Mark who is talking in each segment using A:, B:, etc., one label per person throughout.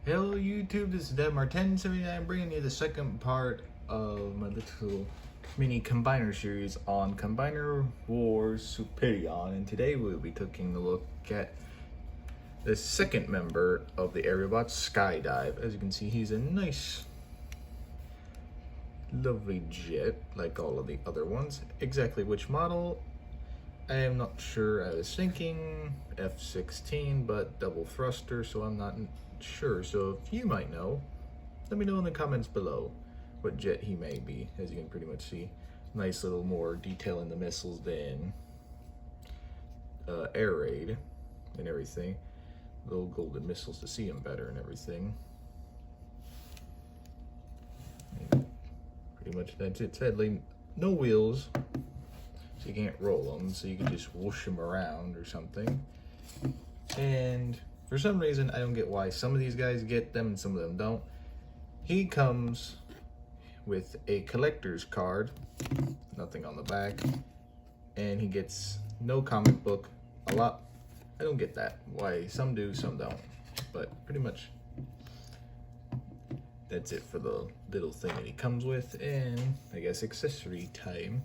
A: Hello YouTube, this is Deadmar1079 bringing you the second part of my little mini combiner series on Combiner Wars Superion, and today we'll be taking a look at the second member of the aerialbots, Skydive. As you can see, he's a nice, lovely jet like all of the other ones. Exactly which model, I am not sure. I was thinking F-16, but double thruster, so I'm not sure. So if you might know, let me know in the comments below what jet he may be. As you can pretty much see, nice little more detail in the missiles than air raid and everything. Little golden missiles to see them better and everything. And pretty much that's it. Sadly, no wheels, so you can't roll them, so you can just whoosh them around or something. And for some reason, I don't get why some of these guys get them and some of them don't. He comes with a collector's card, nothing on the back, and he gets no comic book. A lot, I don't get that. Why some do, some don't. But pretty much, that's it for the little thing that he comes with. And I guess accessory time.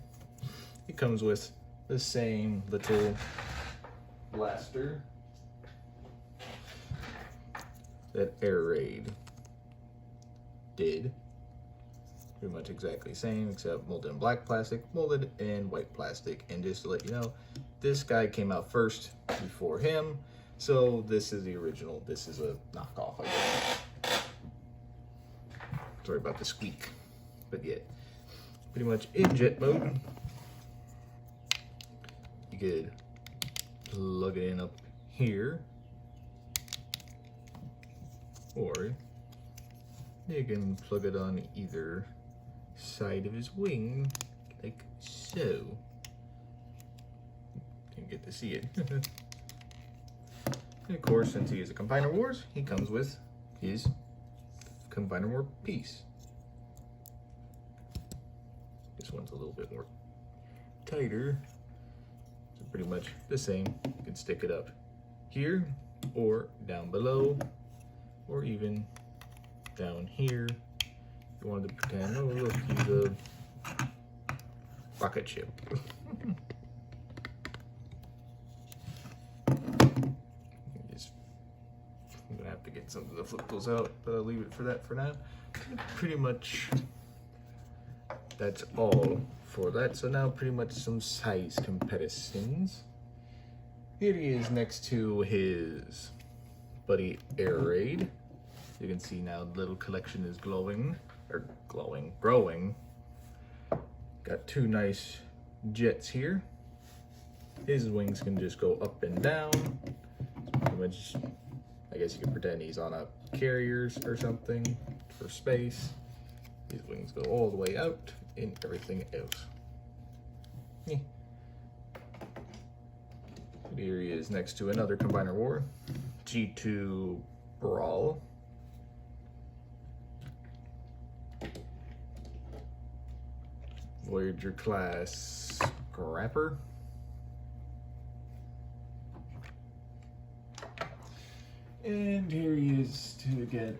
A: He comes with the same little blaster that Air Raid did. Pretty much exactly the same, except molded in black plastic, molded in white plastic. And just to let you know, this guy came out first before him, so this is the original. This is a knockoff, I guess. Sorry about the squeak, but yeah, pretty much in jet mode. You could plug it in up here, or you can plug it on either side of his wing, like so. Didn't get to see it. And of course, since he is a Combiner Wars, he comes with his Combiner War piece. This one's a little bit more tighter. So pretty much the same. You can stick it up here or down below, or even down here. If you wanted to pretend, oh look, he's a rocket ship. I'm gonna have to get something to flip those out, but I'll leave it for that for now. Pretty much that's all for that. So now pretty much some size comparisons. Here he is next to his buddy Air Raid. You can see now the little collection is growing. Got two nice jets here. His wings can just go up and down. Pretty much, I guess you can pretend he's on a carriers or something for space. His wings go all the way out and everything else. Yeah. Here he is next to another Combiner War, G2 Brawl. Voyager class Grapper. And here he is to get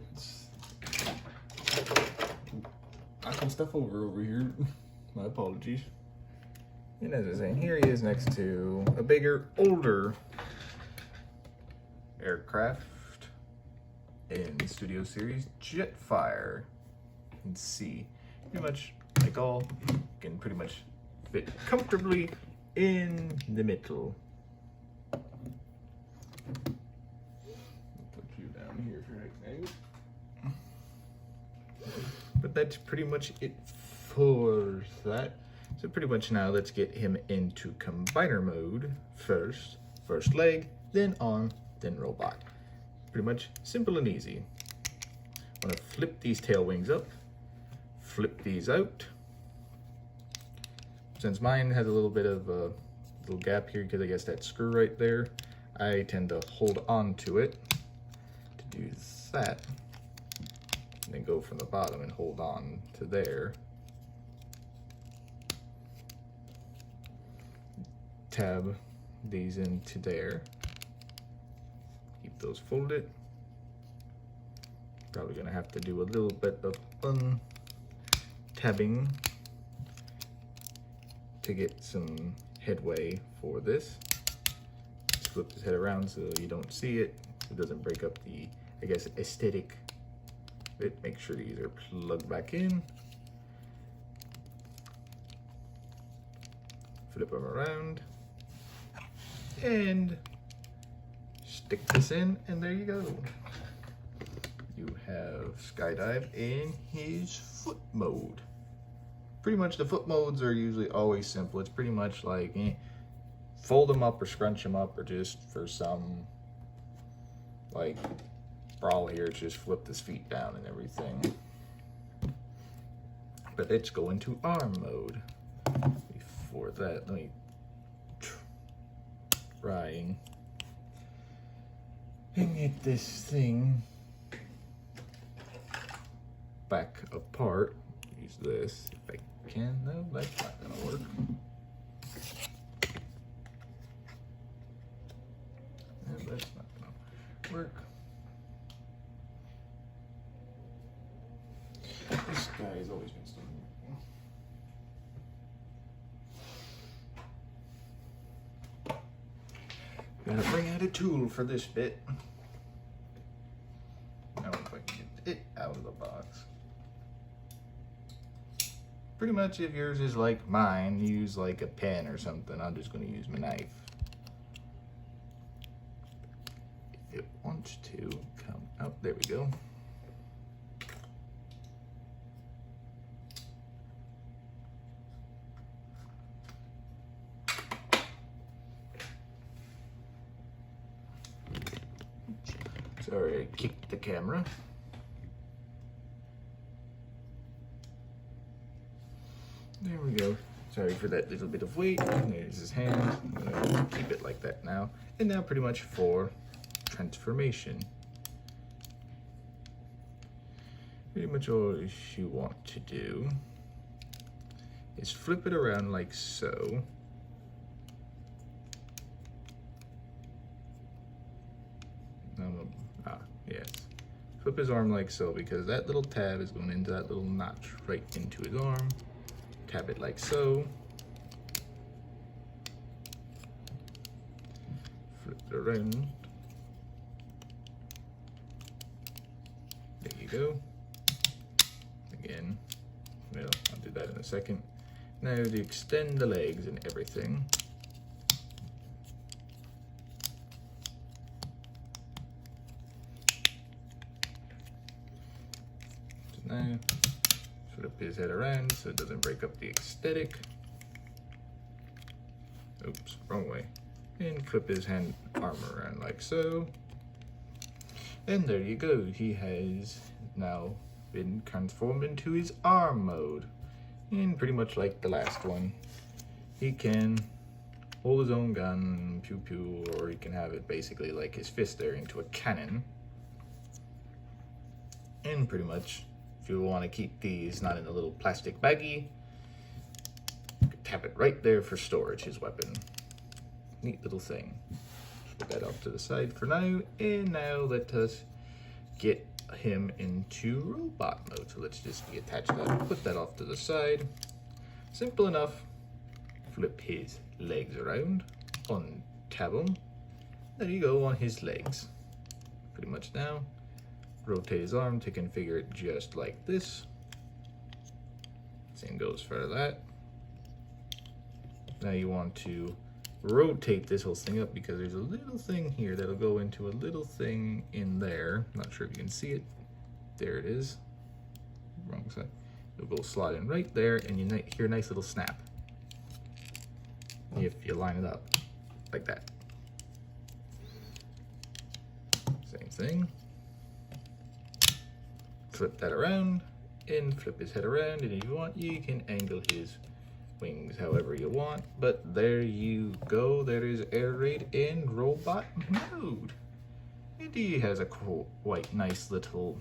A: knocking stuff over here. My apologies. And as I was saying, here he is next to a bigger, older aircraft in the Studio Series, Jetfire. You can see pretty much like all, can pretty much fit comfortably in the middle. I'll put you down here for right now. But that's pretty much it for that. So pretty much now let's get him into combiner mode first. First leg, then arm, then robot. Pretty much simple and easy. I'm gonna flip these tail wings up, flip these out. Since mine has a little bit of a little gap here because I guess that screw right there, I tend to hold on to it to do that. And then go from the bottom and hold on to there. Tab these into there. Keep those folded. Probably gonna have to do a little bit of tabbing to get some headway for this. Just flip his head around so you don't see it. It doesn't break up the, I guess, aesthetic bit. Make sure these are plugged back in. Flip them around and stick this in, and there you go. You have Skydive in his foot mode. Pretty much the foot modes are usually always simple. It's pretty much like fold them up or scrunch them up, or just for some like brawl here, just flip his feet down and everything. But let's go into arm mode. Before that, let me try and get this thing back apart. Use this if I can. No, that's not gonna work. No, that's not gonna work. This guy has always been starting. Gotta bring out a tool for this bit. Now if I can get it out of the box. Pretty much if yours is like mine, use like a pen or something. I'm just gonna use my knife. If it wants to come out, there we go. Sorry, I kicked the camera. There we go. Sorry for that little bit of weight. There's his hand. I'm gonna keep it like that now. And now pretty much for transformation. Pretty much all you want to do is flip it around like so. Yes. Flip his arm like so, because that little tab is going into that little notch right into his arm. Tab it like so. Flip it around. There you go. Again. Well, I'll do that in a second. Now to extend the legs and everything. Now, flip his head around so it doesn't break up the aesthetic. Oops, wrong way. And flip his arm around like so. And there you go. He has now been transformed into his arm mode. And pretty much like the last one, he can hold his own gun, pew pew, or he can have it basically like his fist there into a cannon. And pretty much, if you want to keep these not in a little plastic baggie, tap it right there for storage, his weapon. Neat little thing. Put that off to the side for now, and now let us get him into robot mode. So let's just attach that, put that off to the side. Simple enough. Flip his legs around, untab them. There you go on his legs. Pretty much now. Rotate his arm to configure it just like this. Same goes for that. Now you want to rotate this whole thing up, because there's a little thing here that'll go into a little thing in there. Not sure if you can see it. There it is. Wrong side. It'll go slot in right there, and you hear a nice little snap if you line it up like that. Same thing. Flip that around and flip his head around, and if you want, you can angle his wings however you want. But there you go. There is air raid in robot mode, and he has a quite nice little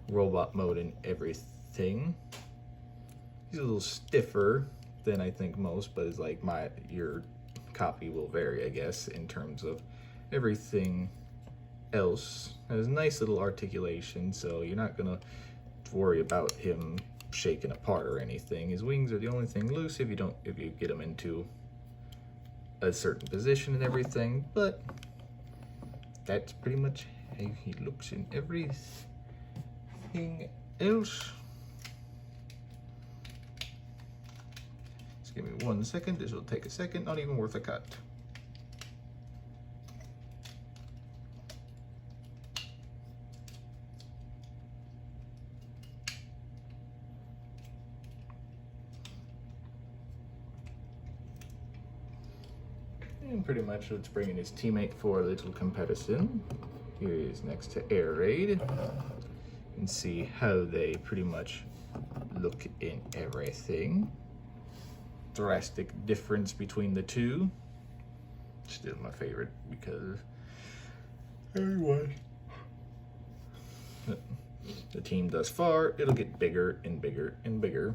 A: robot mode and everything. He's a little stiffer than I think most, but it's like your copy will vary, I guess, in terms of everything else. Has a nice little articulation, so you're not gonna worry about him shaking apart or anything. His wings are the only thing loose if you get him into a certain position and everything, but that's pretty much how he looks in everything else. Just give me 1 second. This will take a second, not even worth a cut. And pretty much let's bring in his teammate for a little comparison. Here he is next to Air Raid. And see how they pretty much look in everything. Drastic difference between the two. Still my favorite because everyone. The team thus far, it'll get bigger and bigger and bigger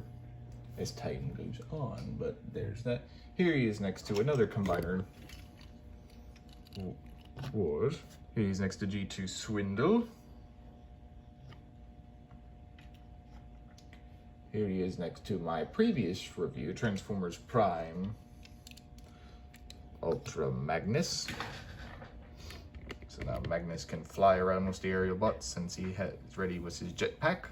A: as Titan goes on, but there's that. Here he is next to another combiner wars. Here he's next to G2 Swindle. Here he is next to my previous review, Transformers Prime Ultra Magnus. So now Magnus can fly around with the aerial bots since he is ready with his jetpack.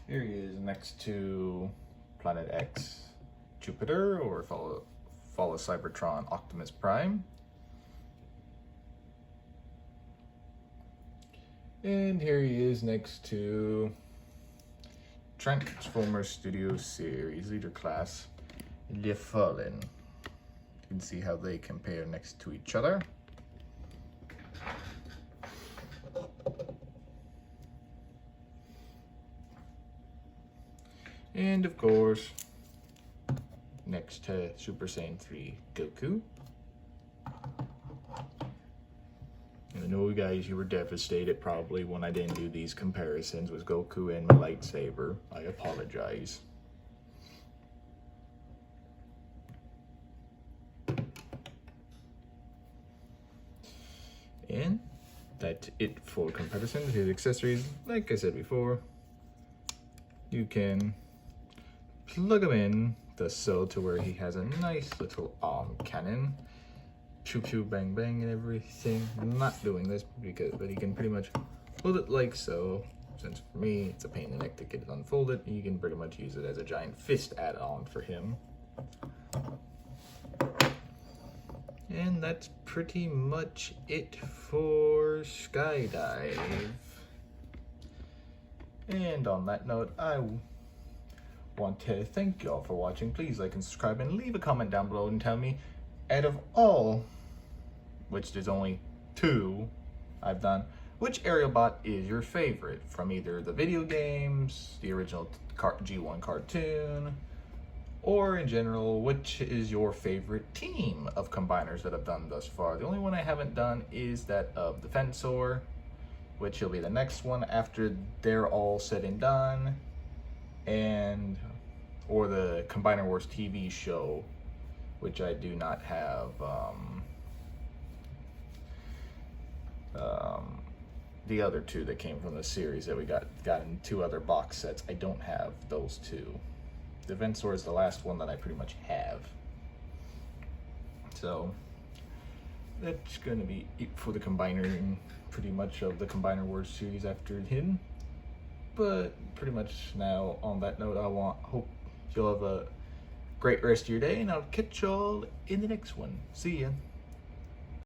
A: Here he is next to Planet X Jupiter, or follow Cybertron Optimus Prime. And here he is next to Transformers Studio Series Leader Class Le Fallen. You can see how they compare next to each other. And of course, next to Super Saiyan 3 Goku. And I know guys, you were devastated probably when I didn't do these comparisons with Goku and my lightsaber. I apologize. And that's it for comparisons. His accessories, like I said before, you can plug him in the cell to where he has a nice little arm cannon. Pew pew bang bang and everything. I'm not doing this but he can pretty much hold it like so. Since for me it's a pain in the neck to get it unfolded, you can pretty much use it as a giant fist add-on for him. And that's pretty much it for Skydive. And on that note, I want to thank y'all for watching. Please like and subscribe and leave a comment down below and tell me, out of all, which there's only 2 I've done, which aerial bot is your favorite from either the video games, the original G1 cartoon, or in general, which is your favorite team of combiners that I've done thus far. The only one I haven't done is that of the Fensor, which will be the next one after they're all said and done, or the Combiner Wars TV show, which I do not have. The other 2 that came from the series that we got in 2 other box sets, I don't have those 2. The Vensor is the last one that I pretty much have. So that's gonna be it for the combiner, pretty much of the Combiner Wars series after him. But pretty much now, on that note, hope you'll have a great rest of your day, and I'll catch y'all in the next one. See ya.